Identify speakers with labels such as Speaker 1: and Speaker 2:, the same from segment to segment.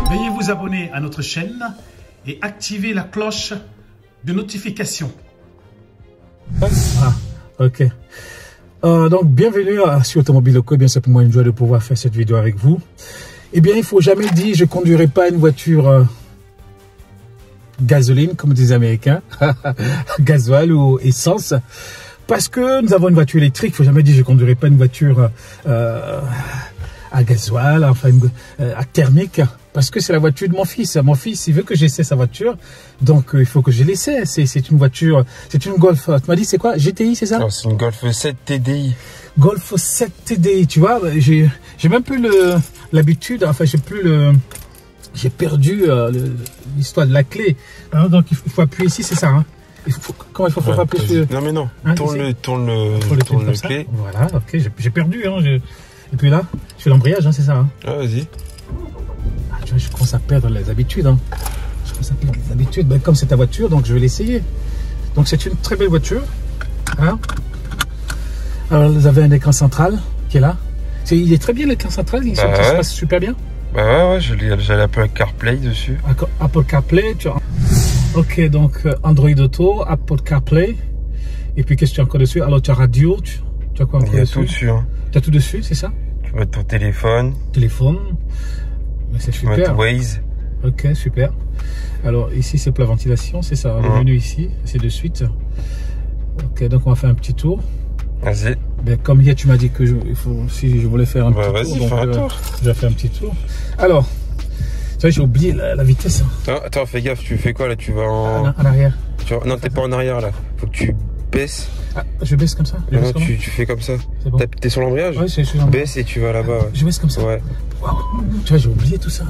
Speaker 1: Veuillez vous abonner à notre chaîne et activer la cloche de notification.
Speaker 2: Ah, ok. Donc, bienvenue sur Automobile Loco. Eh bien, c'est pour moi une joie de pouvoir faire cette vidéo avec vous. Eh bien, il faut jamais dire je conduirai pas une voiture gasoline, comme disent les Américains, gasoil ou essence. Parce que nous avons une voiture électrique, il faut jamais dire je conduirai pas une voiture à gasoil, enfin à thermique. Parce que c'est la voiture de mon fils. Mon fils, il veut que j'essaie sa voiture. Donc, il faut que je l'essaie. C'est une voiture, c'est une Golf. Tu m'as dit, c'est quoi? GTI, c'est ça?
Speaker 3: Non, c'est une Golf 7 TDI.
Speaker 2: Golf 7 TDI, tu vois. J'ai même plus l'habitude, enfin, j'ai perdu l'histoire de la clé. Hein, donc, il faut appuyer ici, c'est ça. Hein. Comment il faut faire appuyer sur...
Speaker 3: Non, mais non.
Speaker 2: Hein,
Speaker 3: tourne le clé.
Speaker 2: Voilà, ok. J'ai perdu. Hein, et puis là, je fais l'embrayage, hein, c'est ça. Hein.
Speaker 3: Ah, vas-y.
Speaker 2: Tu vois, je commence à perdre les habitudes. Hein. Je commence à perdre les habitudes. Ben, comme c'est ta voiture, donc je vais l'essayer. Donc c'est une très belle voiture. Hein. Alors vous avez un écran central qui est là. Il est très bien l'écran central, il se passe super bien.
Speaker 3: Bah ouais, j'ai l'Apple CarPlay dessus.
Speaker 2: Apple CarPlay, tu vois. Ok, donc Android Auto, Apple CarPlay. Et puis qu'est-ce que tu as encore dessus? Alors tu as radio, tu as quoi encore dessus?
Speaker 3: Il y a tout dessus. Hein.
Speaker 2: Tu as tout dessus, c'est ça?
Speaker 3: Tu vois ton téléphone.
Speaker 2: C'est super.
Speaker 3: Waze.
Speaker 2: Ok, super. Alors ici c'est pour la ventilation, c'est ça. Le menu ici, c'est de suite. Ok, donc on va faire un petit tour.
Speaker 3: Vas-y.
Speaker 2: Ben, comme hier tu m'as dit que si je voulais faire un petit tour.
Speaker 3: Vas-y, fais un tour.
Speaker 2: Je vais faire un petit tour. Alors, tu vois, j'ai oublié la vitesse.
Speaker 3: Attends, fais gaffe, tu fais quoi là? Tu vas en
Speaker 2: arrière.
Speaker 3: Non, t'es pas en arrière là. Faut que tu baisses.
Speaker 2: Ah, je baisse comme ça?
Speaker 3: Non, tu fais comme ça.
Speaker 2: Bon.
Speaker 3: T'es sur l'embrayage?
Speaker 2: Oui, c'est sur l'embrayage.
Speaker 3: Baisse et tu vas là-bas. Ouais.
Speaker 2: Je baisse comme ça?
Speaker 3: Ouais.
Speaker 2: Wow. Tu vois, j'ai oublié tout ça.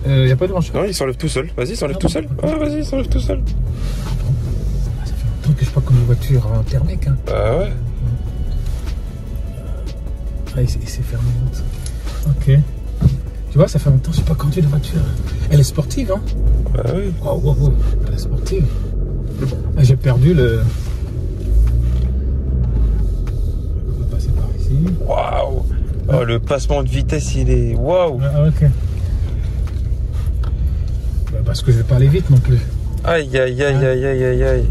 Speaker 2: Il n'y a pas de manche.
Speaker 3: Non, il s'enlève tout seul. Vas-y, s'enlève tout seul. Ah, vas-y, s'enlève tout seul.
Speaker 2: Ça fait longtemps que je suis pas comme une voiture thermique. Hein.
Speaker 3: Bah ouais.
Speaker 2: Ah, il s'est fermé. Ok. Tu vois, ça fait longtemps que je suis pas conduit de voiture. Elle est sportive, hein?
Speaker 3: Bah oui.
Speaker 2: Wow. Elle est sportive. J'ai perdu le... On va passer par ici.
Speaker 3: Waouh. Oh, le passement de vitesse, il est... Waouh.
Speaker 2: Ah, ok. Bah, parce que je vais pas aller vite non plus.
Speaker 3: Aïe.
Speaker 2: Ouais.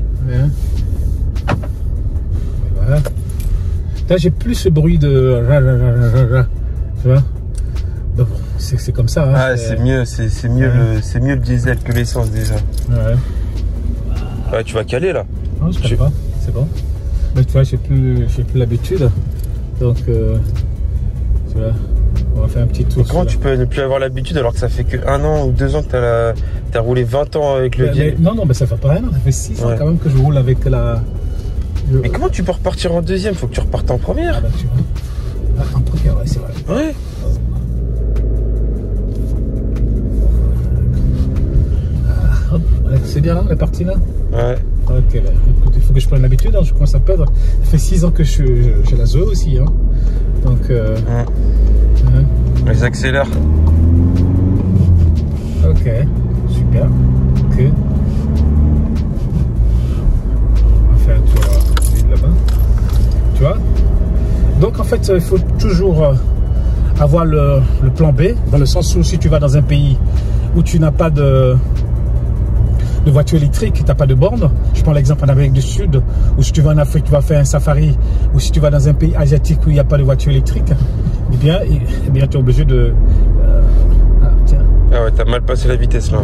Speaker 2: Voilà. Là, j'ai plus ce bruit de... Tu vois? Bon, c'est comme ça. Hein,
Speaker 3: ah, c'est mieux, c'est mieux, c'est mieux le diesel que l'essence déjà.
Speaker 2: Ouais.
Speaker 3: Ouais, tu vas caler là.
Speaker 2: Non, je cale pas, c'est bon. Mais tu vois, j'ai plus l'habitude. Donc, tu vois, on va faire un petit tour.
Speaker 3: Comment tu peux ne plus avoir l'habitude alors que ça fait que 1 an ou 2 ans que t'as roulé 20 ans avec le diesel?
Speaker 2: Non, mais ça fait pas rien, ça fait 6 ans quand même que je roule avec la...
Speaker 3: Mais comment tu peux repartir en deuxième? Faut que tu repartes en première.
Speaker 2: Ah bah tu vois. En première, ouais, c'est vrai.
Speaker 3: Ouais.
Speaker 2: C'est bien là, on est parti là?
Speaker 3: Ouais.
Speaker 2: Ok, bah, écoute, il faut que je prenne l'habitude, hein, je commence à perdre. Ça fait 6 ans que j'ai la Zoé aussi. Hein. Donc,
Speaker 3: Les accélères.
Speaker 2: Ok, super. Ok. On va faire un tour là-bas. Tu vois? Donc en fait, il faut toujours avoir le plan B, dans le sens où si tu vas dans un pays où tu n'as pas de voiture électrique, tu n'as pas de borne. Je prends l'exemple en Amérique du Sud, ou si tu vas en Afrique, tu vas faire un safari, ou si tu vas dans un pays asiatique où il n'y a pas de voiture électrique, eh bien tu es obligé de... tiens.
Speaker 3: Ah ouais, t'as mal passé la vitesse là.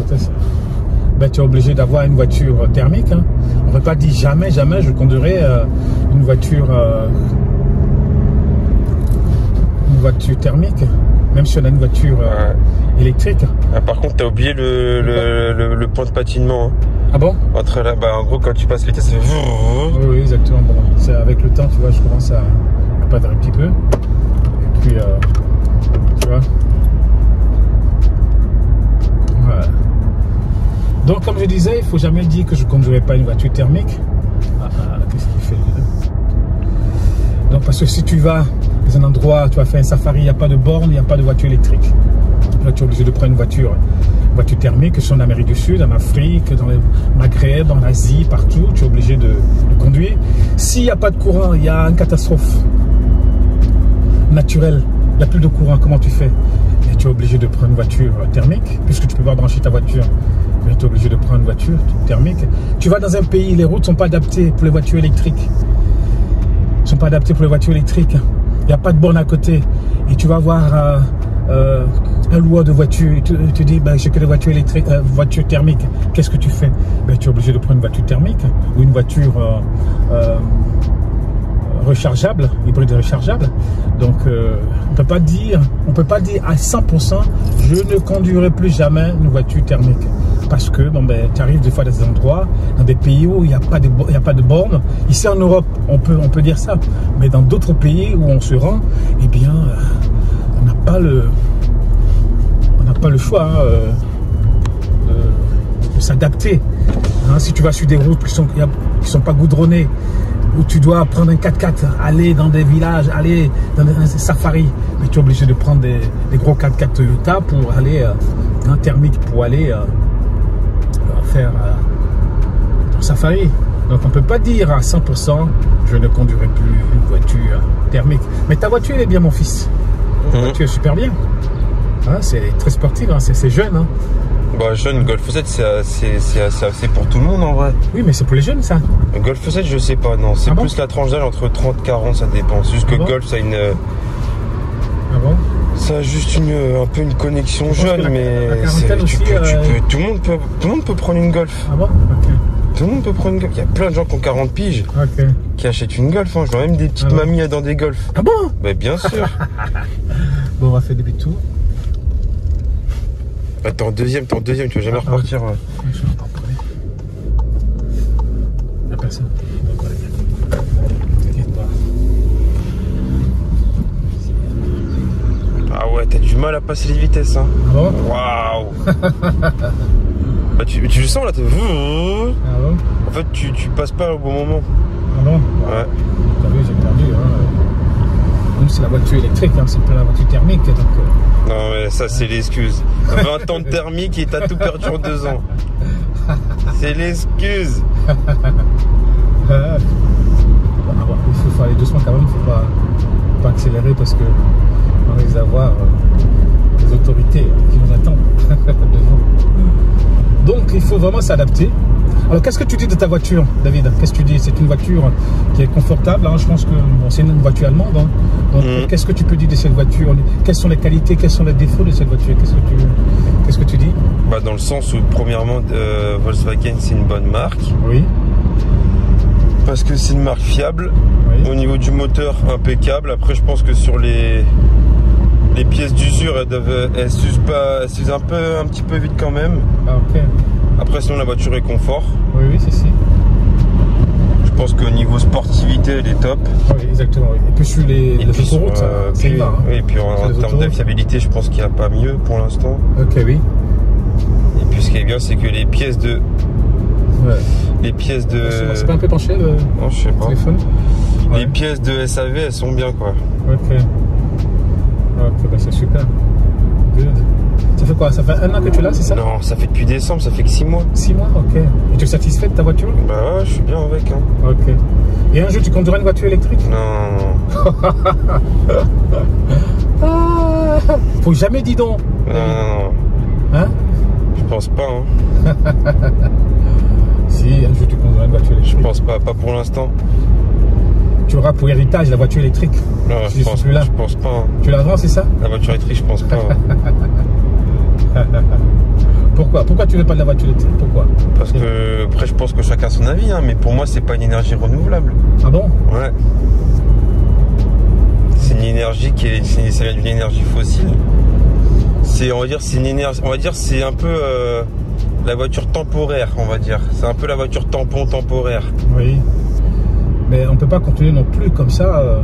Speaker 2: Ben, tu es obligé d'avoir une voiture thermique. Hein. On ne peut pas dire jamais je conduirai une voiture thermique, même si on a une voiture électrique.
Speaker 3: Ah, par contre, t'as oublié le point de patinement. Hein.
Speaker 2: Ah bon?
Speaker 3: Entre là, bah en gros, quand tu passes l'été, ça fait...
Speaker 2: Oui, exactement. Bon, c'est avec le temps, tu vois, je commence à perdre un petit peu. Et puis, tu vois. Voilà. Donc, comme je disais, il ne faut jamais dire que je ne conduirai pas une voiture thermique. Qu'est-ce qu'il fait là? Donc, parce que si tu vas dans un endroit, tu vas faire un safari, il n'y a pas de borne, il n'y a pas de voiture électrique. Là, tu es obligé de prendre une voiture thermique, que ce soit en Amérique du Sud, en Afrique, dans le Maghreb, en Asie, partout. Tu es obligé de conduire. S'il n'y a pas de courant, il y a une catastrophe naturelle, il n'y a plus de courant, comment tu fais? Et tu es obligé de prendre une voiture thermique, puisque tu peux pas brancher ta voiture. Tu es obligé de prendre une voiture thermique. Tu vas dans un pays, les routes ne sont pas adaptées pour les voitures électriques. Elles ne sont pas adaptées pour les voitures électriques. Il n'y a pas de borne à côté. Et tu vas voir un loueur de voiture. Il te dit, ben, j'ai que des voitures électriques, voitures thermiques. Qu'est-ce que tu fais? Ben, tu es obligé de prendre une voiture thermique ou une voiture rechargeable, hybride rechargeable. Donc on peut pas dire à 100% je ne conduirai plus jamais une voiture thermique, parce que bon, ben, tu arrives des fois dans des endroits, dans des pays où il n'y a pas de bornes. Ici en Europe on peut dire ça, mais dans d'autres pays où on se rend, eh bien on n'a pas le choix de s'adapter, hein. Si tu vas sur des routes qui sont pas goudronnées, où tu dois prendre un 4x4, aller dans des villages, aller dans des safaris, mais tu es obligé de prendre des gros 4x4 Toyota pour aller en thermique, pour aller faire un safari. Donc on ne peut pas dire à 100% je ne conduirai plus une voiture thermique. Mais ta voiture elle est bien, mon fils. Ta voiture est super bien, hein, c'est très sportive, hein, c'est jeune, hein.
Speaker 3: Bah, jeune, Golf 7, c'est pour tout le monde en vrai.
Speaker 2: Oui, mais c'est pour les jeunes, ça.
Speaker 3: Le Golf 7, je sais pas, non. C'est plus la tranche d'âge entre 30 et 40, ça dépend. C'est juste que Golf, ça a une.
Speaker 2: Ah bon?
Speaker 3: Ça a juste un peu une connexion jeune, mais tout le monde peut prendre une Golf.
Speaker 2: Ah bon? Ok.
Speaker 3: Tout le monde peut prendre une Golf. Il y a plein de gens qui ont 40 piges qui achètent une Golf. Hein. Je vois même des petites mamies dans des Golf.
Speaker 2: Ah bon?
Speaker 3: Bah, bien sûr.
Speaker 2: Bon, on va faire des petits tours.
Speaker 3: Bah, t'es en deuxième, tu vas jamais repartir. Ouais.
Speaker 2: Je vais en parler. Il n'y a personne. T'inquiète pas.
Speaker 3: Ah ouais, t'as du mal à passer les vitesses, hein.
Speaker 2: Ah bon?
Speaker 3: Waouh. Bah, tu le sens là, t'es.
Speaker 2: Ah bon?
Speaker 3: En fait, tu passes pas au bon moment.
Speaker 2: Ah bon?
Speaker 3: Ouais.
Speaker 2: T'as vu, j'ai perdu, hein. Nous, c'est la voiture électrique, hein, c'est pas la voiture thermique. Donc,
Speaker 3: non, mais ça, c'est l'excuse. 20 ans de thermique et t'as tout perdu en 2 ans. C'est l'excuse.
Speaker 2: Il faut aller doucement quand même, il ne faut pas accélérer, parce que on risque d'avoir des autorités qui nous attendent devant. Donc, il faut vraiment s'adapter. Alors, qu'est-ce que tu dis de ta voiture, David? Qu'est-ce que tu dis? C'est une voiture qui est confortable, hein. Je pense que bon, c'est une voiture allemande, hein. Donc, qu'est-ce que tu peux dire de cette voiture? Quelles sont les qualités, quels sont les défauts de cette voiture? Qu'est-ce que tu dis?
Speaker 3: Bah, dans le sens où, premièrement, Volkswagen, c'est une bonne marque.
Speaker 2: Oui.
Speaker 3: Parce que c'est une marque fiable.
Speaker 2: Oui.
Speaker 3: Au niveau du moteur, impeccable. Après, je pense que sur les pièces d'usure, elles s'usent un petit peu vite quand même.
Speaker 2: Ah, ok.
Speaker 3: Après, sinon, la voiture est confort.
Speaker 2: Oui, oui, c'est si.
Speaker 3: Je pense qu'au niveau sportivité, elle est top.
Speaker 2: Oui, exactement. Oui. Et puis sur les autoroutes, c'est bien.
Speaker 3: Oui, et puis en termes de fiabilité, je pense qu'il n'y a pas mieux pour l'instant.
Speaker 2: Ok, oui.
Speaker 3: Et puis ce qui est bien, c'est que les pièces de...
Speaker 2: Ouais.
Speaker 3: Les pièces de...
Speaker 2: C'est pas un peu penché le
Speaker 3: non, je sais pas.
Speaker 2: téléphone?
Speaker 3: Les pièces de SAV, elles sont bien, quoi.
Speaker 2: Ok. Ok, bah c'est super. Good. Ça fait quoi? Ça fait 1 an que tu l'as, c'est ça?
Speaker 3: Non, ça fait depuis décembre, ça fait que 6 mois.
Speaker 2: 6 mois, ok. Et tu es satisfait de ta voiture?
Speaker 3: Bah ouais, je suis bien avec, hein.
Speaker 2: Ok. Et un jour, tu conduiras une voiture électrique?
Speaker 3: Non.
Speaker 2: Faut jamais dire non.
Speaker 3: Non.
Speaker 2: Hein?
Speaker 3: Je pense pas, hein.
Speaker 2: Si, un jour, tu conduiras une voiture électrique.
Speaker 3: Je pense pas pour l'instant.
Speaker 2: Tu auras pour héritage la voiture électrique.
Speaker 3: Non, je pense pas. Hein.
Speaker 2: Tu la vends, c'est ça?
Speaker 3: La voiture électrique, je pense pas. Hein.
Speaker 2: Pourquoi tu veux pas de la voiture électrique? Pourquoi?
Speaker 3: Parce que, après, je pense que chacun a son avis, hein, mais pour moi, c'est pas une énergie renouvelable.
Speaker 2: Ah bon?
Speaker 3: Ouais. C'est une énergie ça vient d'une énergie fossile. On va dire, c'est un peu la voiture temporaire, on va dire. C'est un peu la voiture tampon temporaire.
Speaker 2: Oui. Mais on peut pas continuer non plus comme ça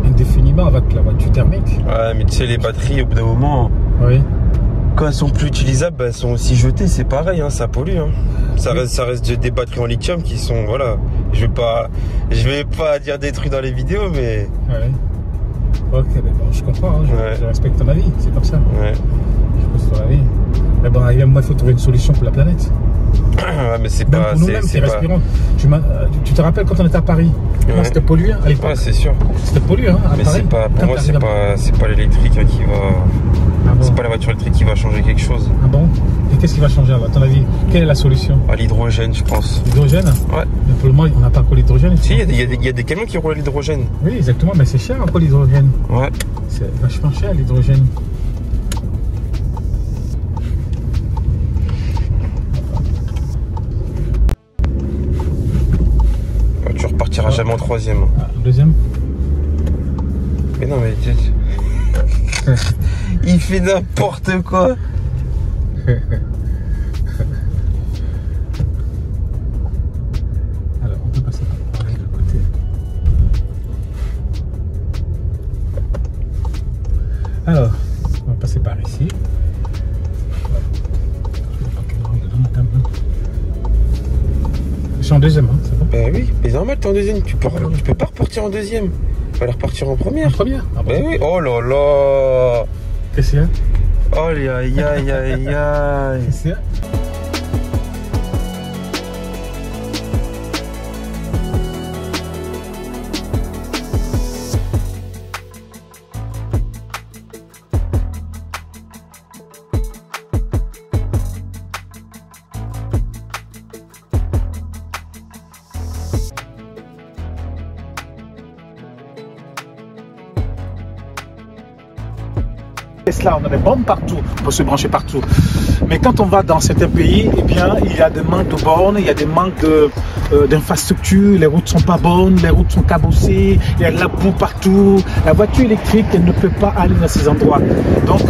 Speaker 2: indéfiniment avec la voiture thermique.
Speaker 3: Ouais, mais tu sais, les batteries, au bout d'un moment,
Speaker 2: oui.
Speaker 3: Quand elles sont plus utilisables, bah, elles sont aussi jetées. C'est pareil, hein, ça pollue. Hein. Ça reste des batteries en lithium qui sont, voilà. Je vais pas dire des trucs dans les vidéos, mais.
Speaker 2: Ouais. Ok, mais bon, je comprends. Hein, je respecte ton avis. C'est comme ça.
Speaker 3: Ouais.
Speaker 2: Je respecte ton avis. Eh ben, il faut trouver une solution pour la planète.
Speaker 3: Ouais, mais c'est
Speaker 2: Même
Speaker 3: pas.
Speaker 2: pour nous-mêmes, c'est respirant. Tu te rappelles quand on était à Paris, comment c'était pollué à l'époque?
Speaker 3: Ouais, c'est sûr.
Speaker 2: C'était pollué, hein, à
Speaker 3: mais
Speaker 2: Paris.
Speaker 3: Pour moi, c'est pas l'électrique qui va. Ah bon? C'est pas la voiture électrique qui va changer quelque chose.
Speaker 2: Ah bon? Et qu'est-ce qui va changer alors, à ton avis? Quelle est la solution?
Speaker 3: L'hydrogène, je pense.
Speaker 2: L'hydrogène? Ouais. Mais pour le moment, on n'a pas encore l'hydrogène.
Speaker 3: Si, il y a des camions qui roulent à l'hydrogène.
Speaker 2: Oui, exactement, mais c'est cher encore l'hydrogène.
Speaker 3: Ouais.
Speaker 2: C'est vachement cher l'hydrogène.
Speaker 3: Tu repartiras jamais en troisième.
Speaker 2: Ah, deuxième?
Speaker 3: Mais non, mais il fait n'importe quoi.
Speaker 2: Alors, on peut passer par là de l'autre côté. Alors, on va passer par ici. Je suis en deuxième, hein, c'est bon?
Speaker 3: Ben oui, mais normal, t'es en deuxième. Tu peux pas repartir en deuxième. Il va repartir en première.
Speaker 2: En première? Ah,
Speaker 3: ben oui. Oh là là.
Speaker 2: Qu'est-ce qu'il y a?
Speaker 3: Oh aïe aïe aïe aïe.
Speaker 2: Qu'est-ce qu'il y a? Tesla, on a des bornes partout, on peut se brancher partout. Mais quand on va dans certains pays, eh bien, il y a des manques de bornes, il y a des manques d'infrastructures, les routes sont pas bonnes, les routes sont cabossées, il y a de la boue partout. La voiture électrique, elle ne peut pas aller dans ces endroits. Donc,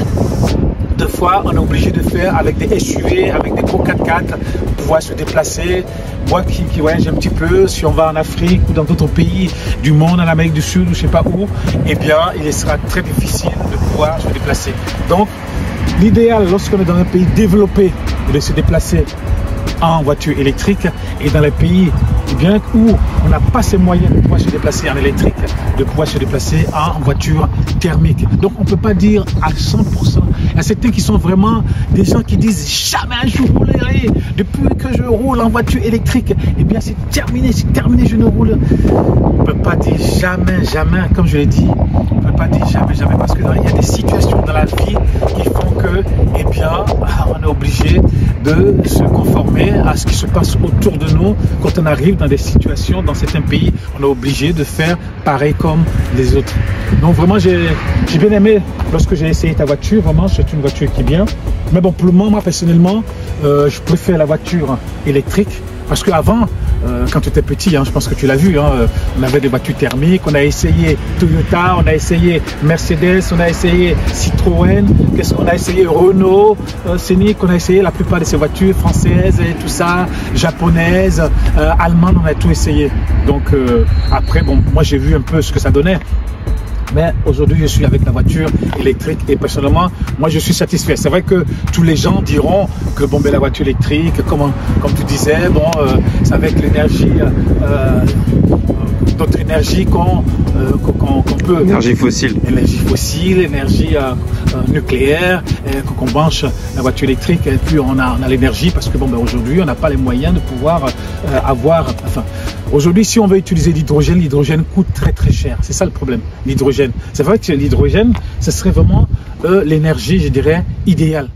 Speaker 2: deux fois, on est obligé de faire avec des SUV, avec des gros 4x4 pour pouvoir se déplacer. Moi qui voyage un petit peu, si on va en Afrique ou dans d'autres pays du monde, en Amérique du Sud ou je sais pas où, eh bien, il sera très difficile de pouvoir se déplacer. Donc, l'idéal lorsqu'on est dans un pays développé, de se déplacer en voiture électrique, et dans les pays où on n'a pas ces moyens de pouvoir se déplacer en électrique, de pouvoir se déplacer en voiture thermique. Donc on ne peut pas dire à 100%. Il y a certains qui sont vraiment des gens qui disent jamais un jour roulerai. Depuis que je roule en voiture électrique, eh bien c'est terminé, je ne roule. On ne peut pas dire jamais, jamais, comme je l'ai dit. On ne peut pas dire jamais, jamais, parce qu'il y a des situations dans la vie qui font que, eh bien, on est obligé de se conformer à ce qui se passe autour de nous. Quand on arrive dans des situations, dans certains pays, on est obligé de faire pareil comme les autres. Donc vraiment, j'ai bien aimé lorsque j'ai essayé ta voiture. Vraiment, c'est une voiture qui est bien. Mais bon, pour le moment, moi personnellement, je préfère la voiture électrique. Parce qu'avant, quand tu étais petit, hein, je pense que tu l'as vu, hein, on avait des voitures thermiques, on a essayé Toyota, on a essayé Mercedes, on a essayé Citroën, qu'est-ce qu'on a essayé Renault, Scénic, on a essayé la plupart de ces voitures françaises et tout ça, japonaises, allemandes, on a tout essayé. Donc après, bon, moi j'ai vu un peu ce que ça donnait. Mais aujourd'hui, je suis avec la voiture électrique et personnellement, moi, je suis satisfait. C'est vrai que tous les gens diront que bon, ben, la voiture électrique, comme tu disais, bon, c'est avec l'énergie, d'autres énergies qu'on peut.
Speaker 3: Énergie fossile.
Speaker 2: Énergie fossile, énergie nucléaire, qu'on branche la voiture électrique et puis on a l'énergie parce que bon, ben, aujourd'hui, on n'a pas les moyens de pouvoir avoir. Enfin, aujourd'hui, si on veut utiliser l'hydrogène coûte très très cher. C'est ça le problème, l'hydrogène. C'est vrai que l'hydrogène, ce serait vraiment l'énergie, je dirais, idéale.